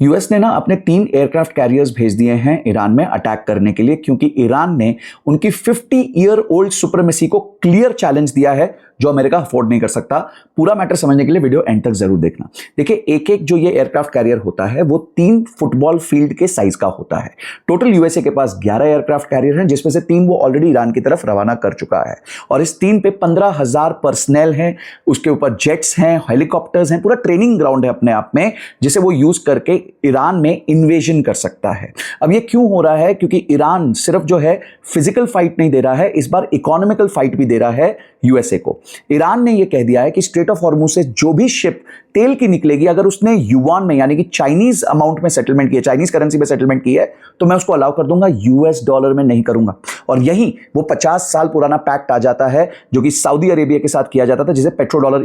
US ने ना अपने 3 एयरक्राफ्ट कैरियर्स भेज दिए हैं ईरान में अटैक करने के लिए, क्योंकि ईरान ने उनकी 50 ईयर ओल्ड सुप्रीमेसी को क्लियर चैलेंज दिया है जो अमेरिका अफोर्ड नहीं कर सकता। पूरा मैटर समझने के लिए वीडियो एंड तक जरूर देखना। देखिए, एक एक जो ये एयरक्राफ्ट कैरियर होता है वो 3 फुटबॉल फील्ड के साइज का होता है। टोटल यूएसए के पास 11 एयरक्राफ्ट कैरियर हैं, जिसमें से 3 वो ऑलरेडी ईरान की तरफ रवाना कर चुका है और इस 3 पे 15,000 पर्सनल हैं, उसके ऊपर जेट्स हैं, हेलीकॉप्टर्स हैं, पूरा ट्रेनिंग ग्राउंड है अपने आप में, जिसे वो यूज करके ईरान में इन्वेजन कर सकता है। अब ये क्यों हो रहा है? क्योंकि ईरान सिर्फ जो है फिजिकल फाइट नहीं दे रहा है, इस बार इकोनॉमिकल फाइट भी दे रहा है यूएसए को। ईरान ने यह कह दिया है कि स्ट्रेट ऑफ हॉर्मुज से जो भी शिप तेल की निकलेगी, अगर उसने युआन में यानी कि चाइनीज अमाउंट में सेटलमेंट की है, चाइनीज करेंसी में सेटलमेंट की है, तो मैं उसको अलाउ कर दूंगा, यूएस डॉलर में नहीं करूंगा। और यही वो 50 साल पुराना पैक्ट आ जाता है जो कि सऊदी अरेबिया के साथ किया जाता था, जिसे पेट्रो डॉलर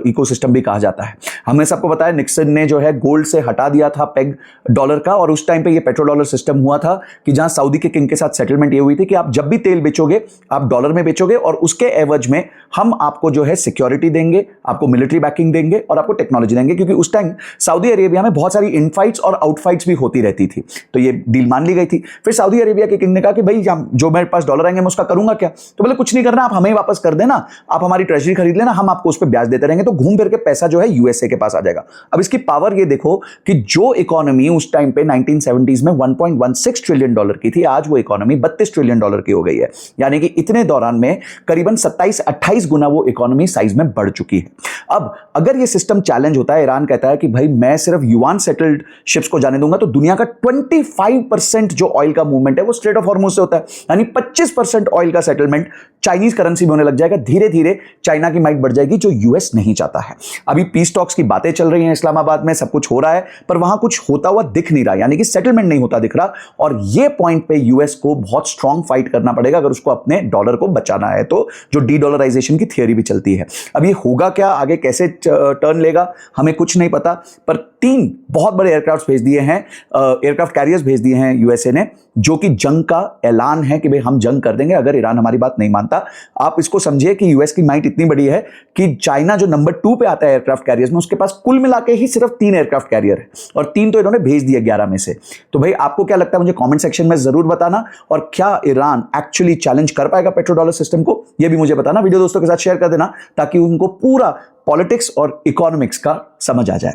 इकोसिस्टम भी कहा जाता है। हमने सबको बताया निक्सन ने जो है गोल्ड से हटा दिया था पेग डॉलर का, और उस टाइम पे ये पेट्रो डॉलर सिस्टम हुआ था कि जहां सऊदी के किंग के साथ सेटलमेंट ये हुई थी कि आप जब भी तेल बेचोगे आप डॉलर में बेचोगे और उसके एवज में हम आपको जो है सिक्योरिटी देंगे, आपको मिलिट्री बैकिंग देंगे और आपको टेक्नोलॉजी देंगे। क्योंकि उस टाइम सऊदी अरेबिया में बहुत सारी इनफाइट्स और आउटफाइट्स भी होती रहती थी, तो ये डील मान ली गई थी। फिर सऊदी अरेबिया के किंग ने कहा कि भाई जो मेरे पास डॉलर आएंगे मैं उसका करूंगा क्या? तो बोले कुछ नहीं करना, आप हमें वापस कर देना, आप हमारी ट्रेजरी खरीद लेना, हम आपको उस पर ब्याज देते रहेंगे। तो घूम फिर के पैसा जो है यूएसए के पास आ जाएगा। अब इसकी पावर ये देखो कि जो इकोनॉमी उस टाइम पे 1970s में 1.16 ट्रिलियन डॉलर की थी, आज वो इकोनॉमी 32 ट्रिलियन डॉलर की हो गई है। यानी कि इतने दौरान में करीबन 27-28 गुना वो इकोनॉमी साइज में बढ़ चुकी है। अब अगर ये सिस्टम चैलेंज होता है, ईरान कहता है कि भाई मैं सिर्फ युआन सेटल्ड शिप्स को जाने दूंगा, तो दुनिया का 25% जो ऑयल का मूवमेंट है वो स्ट्रेट ऑफ हॉर्मुज से होता है। यानी 25% ऑयल का सेटलमेंट चाइनीज करेंसी में होने लग जाएगा। धीरे धीरे चाइना की माइट बढ़ जाएगी, जो यूएस नहीं चाहता है। अभी पीस टॉक्स की बातें चल रही हैं इस्लामाबाद में, सब कुछ हो रहा है, पर वहां कुछ होता हुआ दिख नहीं रहा, यानी कि सेटलमेंट नहीं होता दिख रहा। और ये पॉइंट पे यूएस को बहुत स्ट्रांग फाइट करना पड़ेगा अगर उसको अपने डॉलर को बचाना है, तो जो डी डॉलराइजेशन की थियरी भी चलती है। अब ये होगा क्या, आगे कैसे टर्न लेगा, हमें कुछ नहीं पता। पर 3 बहुत बड़े एयरक्राफ्ट भेज दिए हैं, एयरक्राफ्ट कैरियर्स भेज दिए हैं यूएसए ने, जो कि जंग का ऐलान है कि भाई हम जंग कर देंगे अगर ईरान हमारी बात नहीं मानता। आप इसको समझिए कि यूएस की माइट इतनी बड़ी है कि चाइना जो नंबर 2 पे आता है एयरक्राफ्ट कैरियर्स में, उसके पास कुल मिला के ही सिर्फ 3 एयरक्राफ्ट कैरियर है, और 3 तो इन्होंने भेज दिए 11 में से। तो भाई आपको क्या लगता है, मुझे कमेंट सेक्शन में जरूर बताना। और क्या ईरान एक्चुअली चैलेंज कर पाएगा पेट्रो डॉलर सिस्टम को, यह भी मुझे बताना। वीडियो दोस्तों के साथ शेयर कर देना ताकि उनको पूरा पॉलिटिक्स और इकोनॉमिक्स का समझ आ जाए।